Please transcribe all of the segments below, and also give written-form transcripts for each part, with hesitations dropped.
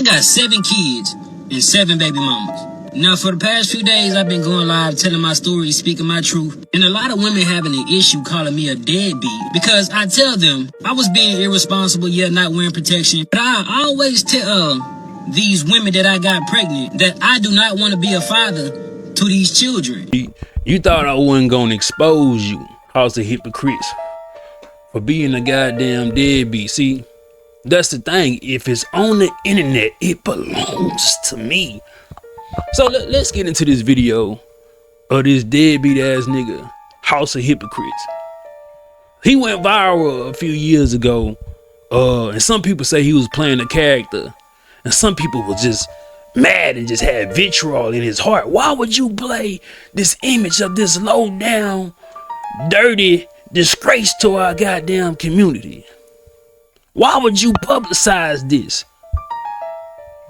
got 7 kids and 7 baby mamas. Now, for the past few days, I've been going live, telling my story, speaking my truth, and a lot of women having an issue calling me a deadbeat because I tell them I was being irresponsible, yet not wearing protection. But I always tell these women that I got pregnant that I do not want to be a father to these children. You thought I wasn't gonna expose you, House of Hypocrites, for being a goddamn deadbeat. See, that's the thing. If it's on the internet, it belongs to me. So let's get into this video of this deadbeat ass nigga, House of Hypocrites. He went viral a few years ago, and some people say he was playing a character, and some people were just mad and just had vitriol in his heart. Why would you play this image of this low down, dirty disgrace to our goddamn community? Why would you publicize this?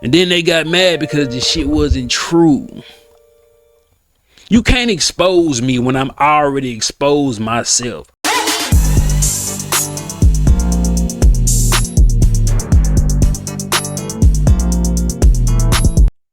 And then they got mad because this shit wasn't true. You can't expose me when I'm already exposed myself.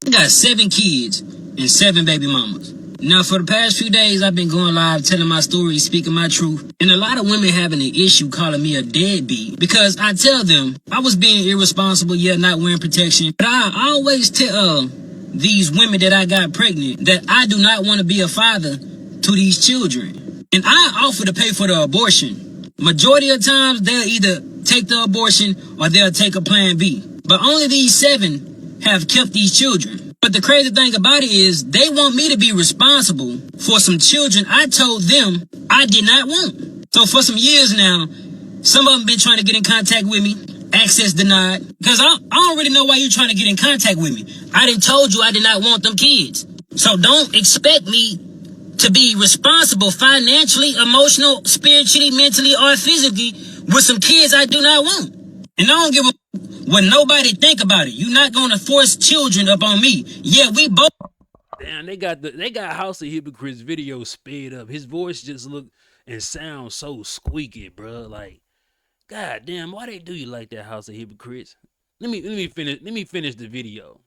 I got 7 kids and 7 baby mamas. Now, for the past few days, I've been going live, telling my story, speaking my truth, and a lot of women having an issue calling me a deadbeat because I tell them I was being irresponsible, yet not wearing protection. But I always tell these women that I got pregnant that I do not want to be a father to these children. And I offer to pay for the abortion. Majority of times, they'll either take the abortion or they'll take a plan B. But only these 7 have kept these children. But the crazy thing about it is they want me to be responsible for some children I told them I did not want. So for some years now, some of them been trying to get in contact with me, access denied, because I don't really know why you're trying to get in contact with me. I done told you I did not want them kids. So don't expect me to be responsible financially, emotional, spiritually, mentally, or physically with some kids I do not want. And I don't give a when nobody think about it. You're not gonna force children up on me. Yeah, we both. Damn, they got House of Hypocrites video sped up. His voice just look and sounds so squeaky, bro. Like, god damn, why they do you like that, House of Hypocrites? Let me finish the video.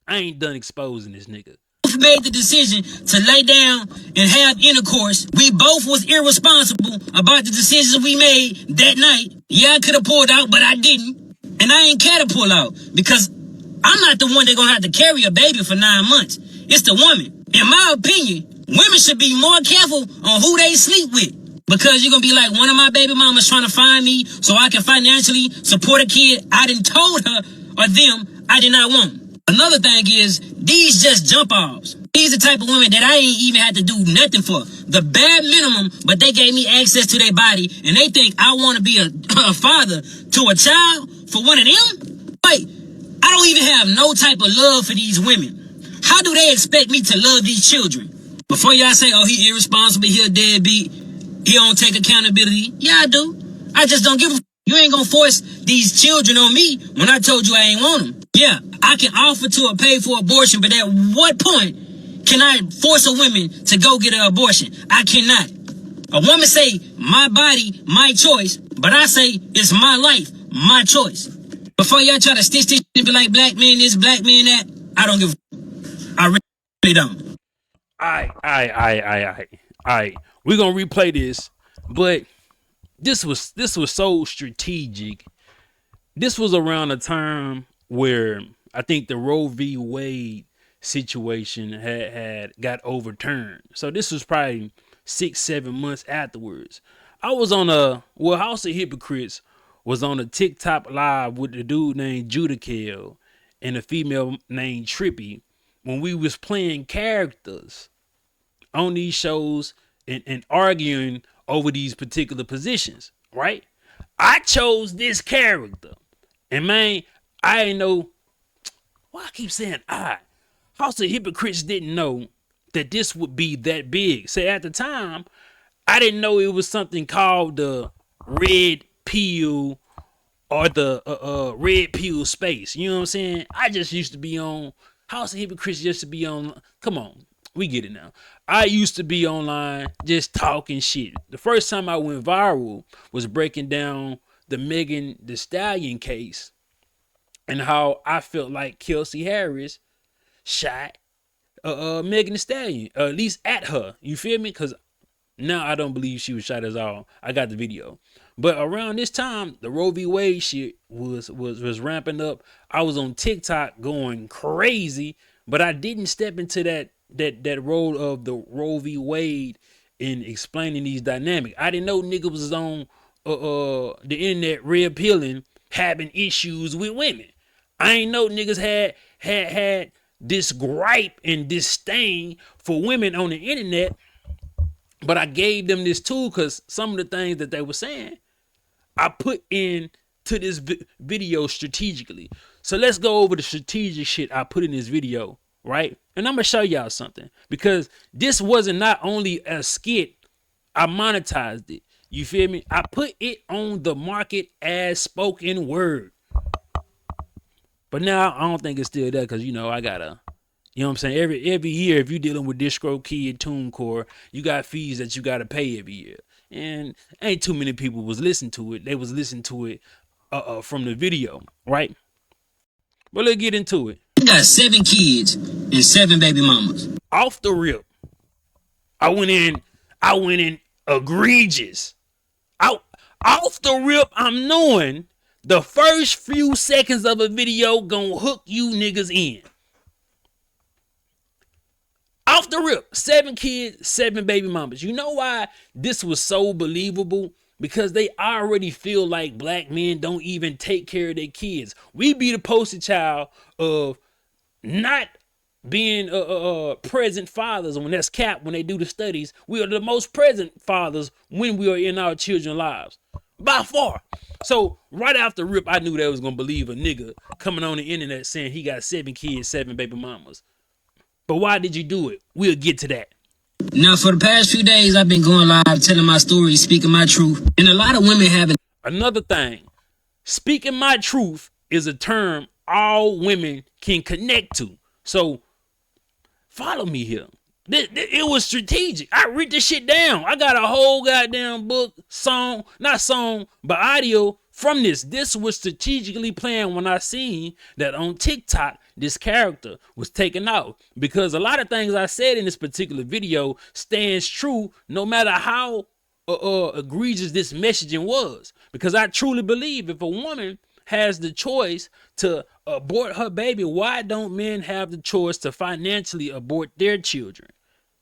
I ain't done exposing this nigga. Made the decision to lay down and have intercourse. We both was irresponsible about the decisions we made that night. Yeah, I could have pulled out, but I didn't. And I ain't care to pull out because I'm not the one that's gonna have to carry a baby for 9 months. It's the woman. In my opinion, women should be more careful on who they sleep with because you're gonna be like, one of my baby mamas trying to find me so I can financially support a kid I done told her or them I did not want. Another thing is, these just jump offs. These are the type of women that I ain't even had to do nothing for. The bare minimum, but they gave me access to their body, and they think I want to be a father to a child for one of them? Like, I don't even have no type of love for these women. How do they expect me to love these children? Before y'all say, oh, he irresponsible, he a deadbeat, he don't take accountability. Yeah, I do. I just don't give a You ain't gonna force these children on me when I told you I ain't want them. Yeah, I can offer to pay for abortion, but at what point can I force a woman to go get an abortion? I cannot. A woman say, my body, my choice, but I say, it's my life, my choice. Before y'all try to stitch this and be like, black man this, black man that, I don't give a I really don't. Alright. We're gonna replay this, but this was so strategic. This was around a time where I think the Roe v. Wade situation had got overturned. So this was probably 6-7 months afterwards. I was on House of Hypocrites was on a TikTok live with a dude named Judical and a female named Trippy when we was playing characters on these shows and arguing over these particular positions, right? I chose this character. And man, I ain't know why I keep saying House of Hypocrites didn't know that this would be that big. Say at the time, I didn't know it was something called the red pill or the red pill space. You know what I'm saying? I just used to be on House of Hypocrites just to be on. Come on, we get it now. I used to be online just talking shit. The first time I went viral was breaking down the Megan Thee Stallion case and how I felt like Kelsey Harris shot Megan Thee Stallion, at least at her. You feel me? Because now I don't believe she was shot at all. I got the video. But around this time, the Roe v. Wade shit was ramping up. I was on TikTok going crazy, but I didn't step into that role of the Roe v. Wade in explaining these dynamics. I didn't know niggas was on the internet red pilling, having issues with women. I ain't know niggas had this gripe and disdain for women on the internet. But I gave them this tool because some of the things that they were saying, I put in to this video strategically. So let's go over the strategic shit I put in this video, right? And I'm going to show y'all something, because this wasn't not only a skit, I monetized it. You feel me? I put it on the market as spoken word. But now I don't think it's still there because, you know, I got to, you know what I'm saying? Every year, if you're dealing with DistroKid and TuneCore, you got fees that you got to pay every year. And ain't too many people was listening to it. They was listening to it from the video, right? But let's get into it. I got 7 kids and 7 baby mamas. Off the rip, I went in egregious. Off the rip, I'm knowing the first few seconds of a video gonna hook you niggas in. Off the rip, 7 kids, 7 baby mamas. You know why this was so believable? Because they already feel like black men don't even take care of their kids. We be the poster child of not being present fathers. When that's capped, when they do the studies, we are the most present fathers when we are in our children's lives. By far. So right after rip, I knew they was gonna believe a nigga coming on the internet saying he got 7 kids, 7 baby mamas. But why did you do it? We'll get to that. Now, for the past few days, I've been going live, telling my story, speaking my truth. And a lot of women haven't. Another thing, speaking my truth is a term all women can connect to. So follow me here. It was strategic. I read this shit down. I got a whole goddamn book, not song, but audio from this. This was strategically planned when I seen that on TikTok, this character was taken out, because a lot of things I said in this particular video stands true no matter how egregious this messaging was. Because I truly believe if a woman has the choice to abort her baby, why don't men have the choice to financially abort their children?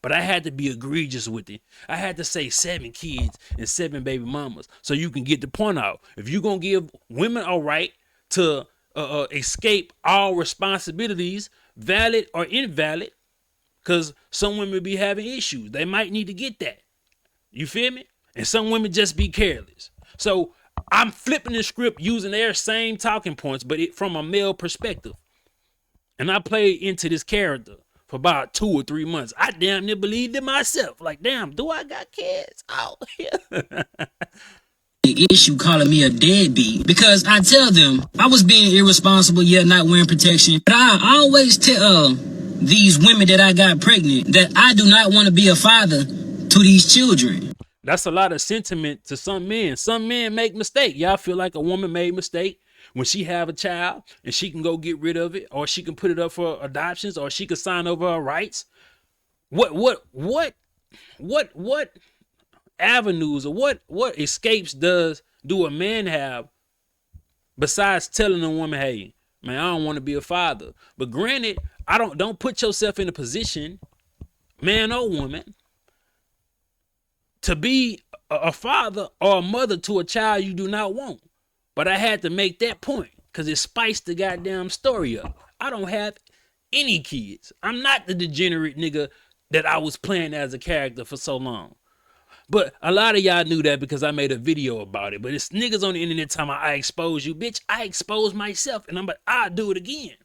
But I had to be egregious with it. I had to say 7 kids and 7 baby mamas so you can get the point out. If you're going to give women a right to escape all responsibilities, valid or invalid, because some women be having issues. They might need to get that. You feel me? And some women just be careless. So I'm flipping the script using their same talking points, but from a male perspective. And I played into this character for about 2 or 3 months. I damn near believed it myself. Like, damn, do I got kids out here? The issue calling me a deadbeat, because I tell them I was being irresponsible yet not wearing protection. But I always tell these women that I got pregnant that I do not want to be a father to these children. That's a lot of sentiment to some men. Some men make mistakes. Y'all feel like a woman made mistake when she have a child and she can go get rid of it, or she can put it up for adoptions, or she can sign over her rights. What avenues or what escapes do a man have besides telling a woman, hey man, I don't want to be a father? But granted, don't put yourself in a position, man or woman, to be a father or a mother to a child you do not want. But I had to make that point because it spiced the goddamn story up. I don't have any kids. I'm not the degenerate nigga that I was playing as a character for so long. But a lot of y'all knew that because I made a video about it. But it's niggas on the internet telling me I expose you. Bitch, I expose myself, and I'll do it again.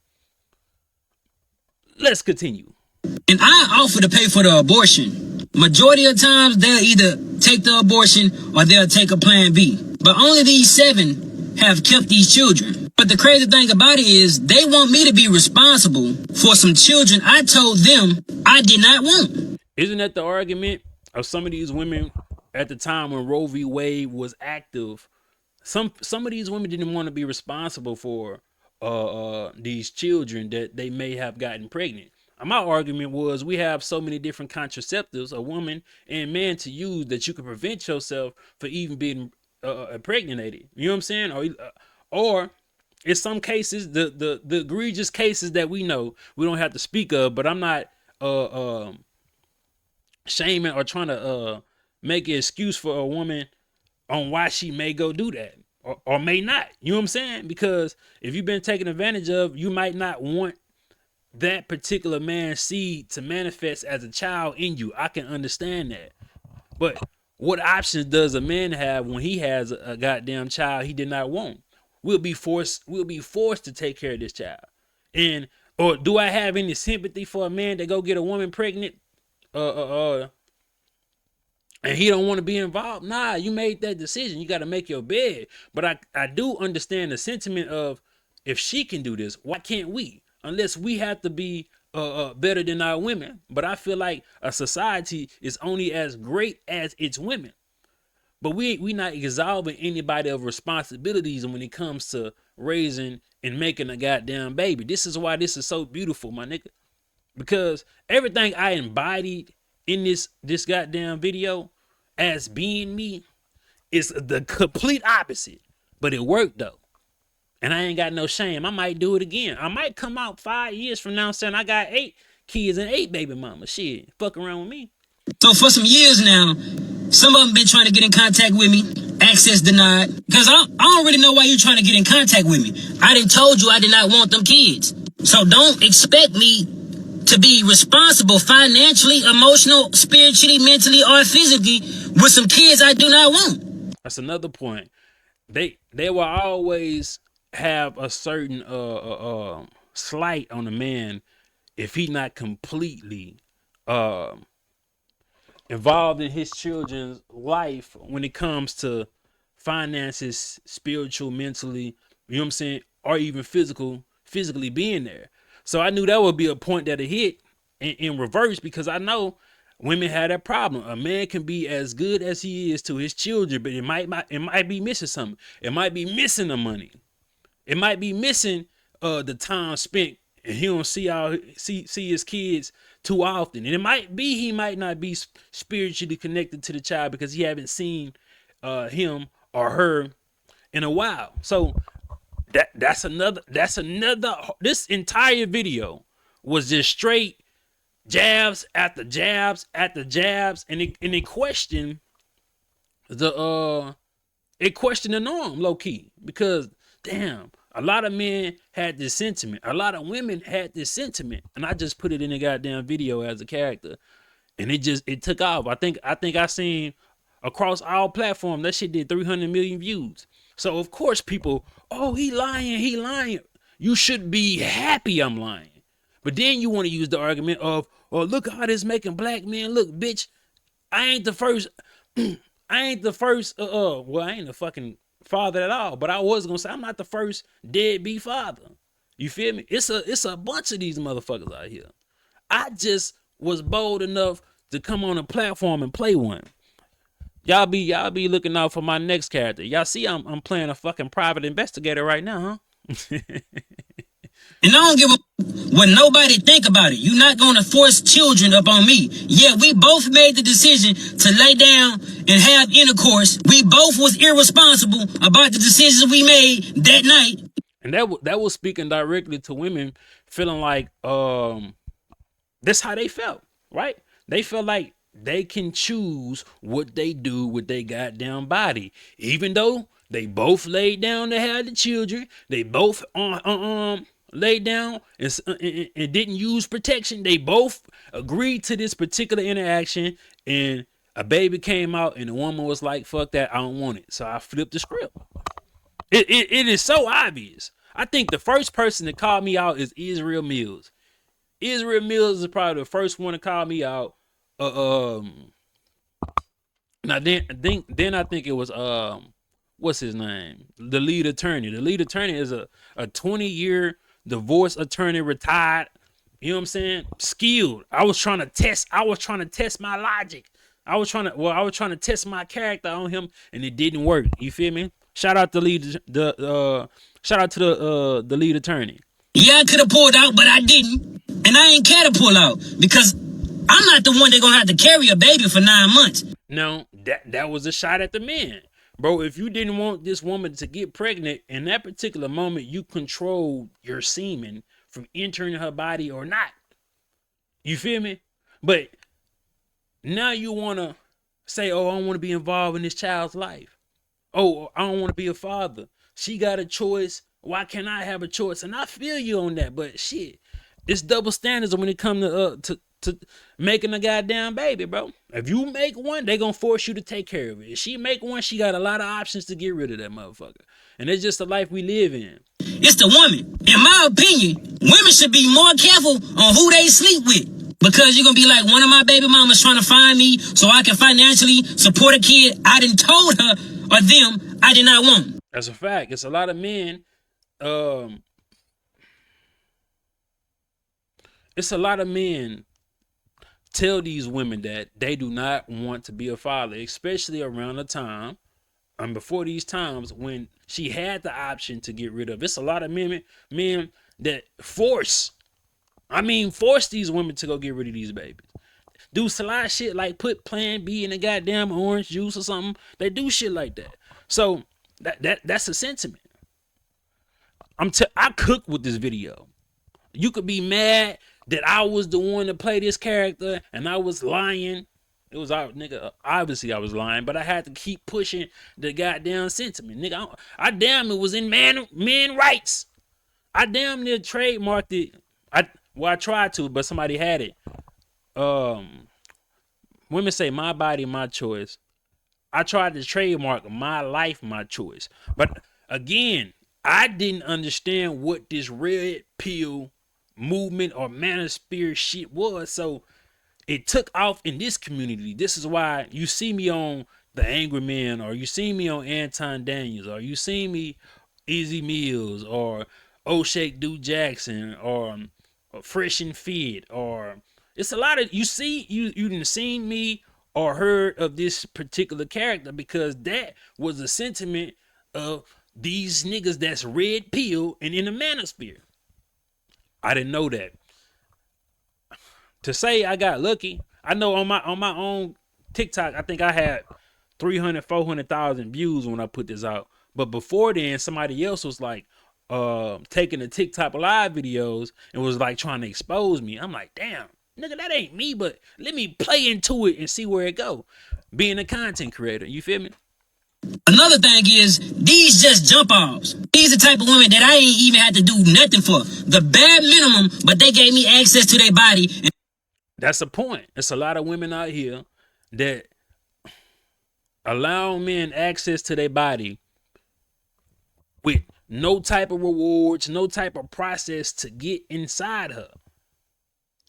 Let's continue. And I offer to pay for the abortion. Majority of times, they'll either take the abortion or they'll take a plan B. But only these 7 have kept these children. But the crazy thing about it is they want me to be responsible for some children I told them I did not want. Isn't that the argument of some of these women at the time when Roe v. Wade was active? Some of these women didn't want to be responsible for these children that they may have gotten pregnant. My argument was we have so many different contraceptives, a woman and man, to use that you can prevent yourself from even being impregnated. You know what I'm saying? Or in some cases, the egregious cases that we know we don't have to speak of, but I'm not shaming or trying to make an excuse for a woman on why she may go do that or may not. You know what I'm saying? Because if you've been taken advantage of, you might not want that particular man's seed to manifest as a child in you. I can understand that. But what options does a man have when he has a goddamn child he did not want? We'll be forced to take care of this child. And or do I have any sympathy for a man that go get a woman pregnant and he don't want to be involved? Nah, you made that decision. You got to make your bed. But I do understand the sentiment of, if she can do this, why can't we? Unless we have to be better than our women. But I feel like a society is only as great as its women. But we not absolving anybody of responsibilities when it comes to raising and making a goddamn baby. This is why this is so beautiful, my nigga. Because everything I embodied in this goddamn video as being me is the complete opposite. But it worked though. And I ain't got no shame. I might do it again. I might come out 5 years from now saying I got 8 kids and 8 baby mamas. Shit, fuck around with me. So for some years now, some of them been trying to get in contact with me. Access denied. Because I don't really know why you're trying to get in contact with me. I done told you I did not want them kids. So don't expect me to be responsible financially, emotional, spiritually, mentally, or physically with some kids I do not want. That's another point. They will always have a certain slight on a man if he not completely involved in his children's life when it comes to finances, spiritual, mentally, you know what I'm saying, or even physically being there. So I knew that would be a point that it hit in reverse, because I know women have that problem. A man can be as good as he is to his children, but it might be missing something. It might be missing the money. It might be missing the time spent, and he don't see his kids too often. And it might be he might not be spiritually connected to the child because he haven't seen him or her in a while. So that's another. This entire video was just straight jabs after jabs after jabs, and it questioned the norm low key, because damn, a lot of men had this sentiment, a lot of women had this sentiment, and I just put it in a goddamn video as a character, and it took off. I think I seen across all platforms that shit did 300 million views. So of course people, oh, he lying. You should be happy I'm lying. But then you want to use the argument of, oh, look how this making black men look, bitch. I ain't the first, well, I ain't the fucking father at all, but I was gonna say I'm not the first deadbeat father. You feel me? It's a bunch of these motherfuckers out here. I just was bold enough to come on a platform and play one. Y'all be looking out for my next character. Y'all see I'm playing a fucking private investigator right now, huh? And I don't give a what nobody think about it. You're not going to force children up on me. Yeah, we both made the decision to lay down and have intercourse. We both was irresponsible about the decisions we made that night. And that was speaking directly to women feeling like that's how they felt, right? They felt like they can choose what they do with their goddamn body, even though they both laid down to have the children. They both laid down and didn't use protection. They both agreed to this particular interaction, and a baby came out, and the woman was like, fuck that, I don't want it. So I flipped the script. It is so obvious. I think the first person to call me out is Israel Mills. Israel Mills is probably the first one to call me out. Now then I think it was what's his name? The lead attorney. The lead attorney is a 20-year divorce attorney, retired. You know what I'm saying? Skilled. I was trying to test my logic. I was trying to test my character on him, and it didn't work. You feel me? Shout out to Shout out to the lead attorney. Yeah, I could have pulled out, but I didn't. And I ain't care to pull out because I'm not the one that's gonna have to carry a baby for 9 months. No, that was a shot at the men. Bro, if you didn't want this woman to get pregnant, in that particular moment, you controlled your semen from entering her body or not. You feel me? But now you want to say, oh, I don't want to be involved in this child's life. Oh, I don't want to be a father. She got a choice. Why can't I have a choice? And I feel you on that, but shit, it's double standards when it comes to making a goddamn baby, bro. If you make one, they gonna force you to take care of it. If she make one, she got a lot of options to get rid of that motherfucker. And it's just the life we live in. It's the woman. In my opinion, women should be more careful on who they sleep with. Because you're gonna be like, one of my baby mamas trying to find me so I can financially support a kid I done told her or them I did not want. That's a fact. It's a lot of men. It's a lot of men tell these women that they do not want to be a father, especially around the time and before these times when she had the option to get rid of. It's a lot of men that force these women to go get rid of these babies. Do sly shit like put Plan B in a goddamn orange juice or something. They do shit like that. So that's a sentiment. I cook with this video. You could be mad that I was the one to play this character and I was lying. It was nigga. Obviously I was lying, but I had to keep pushing the goddamn sentiment, nigga. I damn it was in men rights. I damn near trademarked it. I tried to, but somebody had it. Women say my body, my choice. I tried to trademark my life, my choice. But again, I didn't understand what this red pill movement or manosphere shit was. So it took off in this community. This is why you see me on The Angry Man, or you see me on Anton Daniels, or you see me Easy Meals, or O'Shake Do Jackson, or Fresh and Fit, or it's a lot of you didn't seen me or heard of this particular character because that was a sentiment of these niggas that's red pill and in the manosphere. I didn't know that. To say I got lucky, I know on my own TikTok, I think I had 300, 400,000 views when I put this out. But before then, somebody else was like taking the TikTok live videos and was like trying to expose me. I'm like, damn, nigga, that ain't me, but let me play into it and see where it go. Being a content creator, you feel me? Another thing is, these just jump offs. These the type of women that I ain't even had to do nothing for. The bare minimum, but they gave me access to their body. That's the point. It's a lot of women out here that allow men access to their body with no type of rewards, no type of process to get inside her.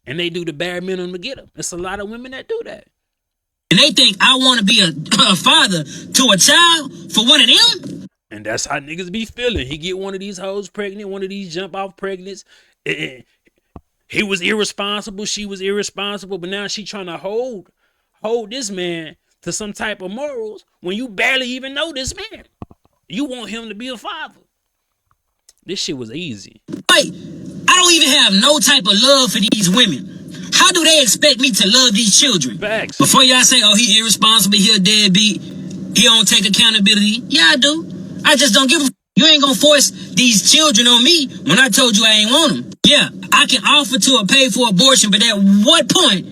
And they do the bare minimum to get them. It's a lot of women that do that. And they think I want to be a father to a child for one of them. And that's how niggas be feeling. He get one of these hoes pregnant, one of these jump off pregnants. He was irresponsible. She was irresponsible. But now she trying to hold this man to some type of morals when you barely even know this man. You want him to be a father. This shit was easy. Wait, I don't even have no type of love for these women. How do they expect me to love these children? Facts. Before y'all say, oh, he irresponsible, he a deadbeat, he don't take accountability. Yeah, I do. I just don't give a You ain't gonna force these children on me when I told you I ain't want them. Yeah, I can offer to pay for abortion, but at what point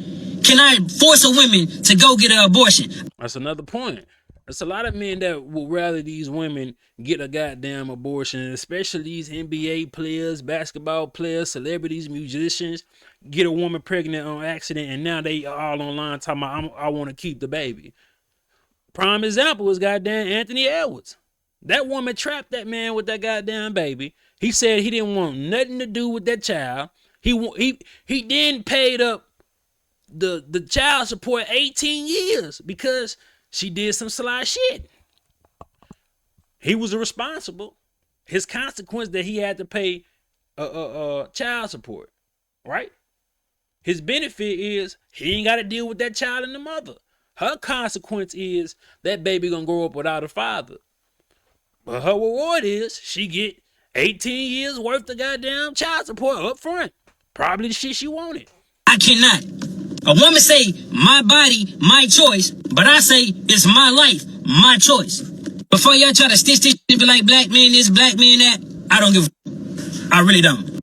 can I force a woman to go get an abortion? That's another point. There's a lot of men that would rather these women get a goddamn abortion, especially these NBA players, basketball players, celebrities, musicians, get a woman pregnant on accident, and now they all online talking about, I want to keep the baby. Prime example is goddamn Anthony Edwards. That woman trapped that man with that goddamn baby. He said he didn't want nothing to do with that child. He then paid up the child support 18 years because she did some sly shit. He was responsible. His consequence that he had to pay child support, right? His benefit is he ain't got to deal with that child and the mother. Her consequence is that baby gonna grow up without a father. But her reward is she get 18 years worth of goddamn child support up front. Probably the shit she wanted. I cannot. A woman say, my body, my choice, but I say, it's my life, my choice. Before y'all try to stitch this shit, be like, black man this, black man that, I don't give a I really don't.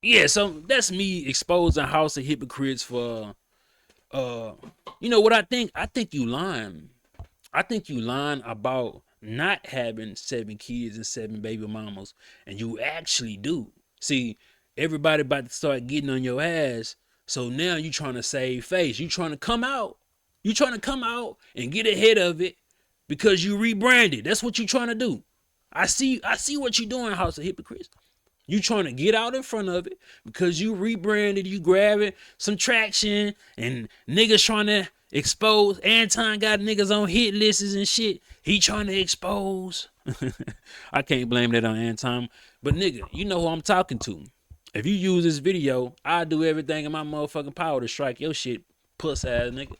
Yeah, so that's me exposing House of Hypocrites for, you know what I think? I think you lying. I think you lying about not having 7 kids and 7 baby mamas, and you actually do. See, everybody about to start getting on your ass, so now you trying to save face. You trying to come out. You trying to come out and get ahead of it because you rebranded. That's what you trying to do. I see what you doing, House of Hypocrites. You trying to get out in front of it because you rebranded, you grabbing some traction, and niggas trying to expose. Anton got niggas on hit lists and shit. He trying to expose. I can't blame that on Anton. But nigga, you know who I'm talking to. If you use this video, I'll do everything in my motherfucking power to strike your shit, puss ass nigga.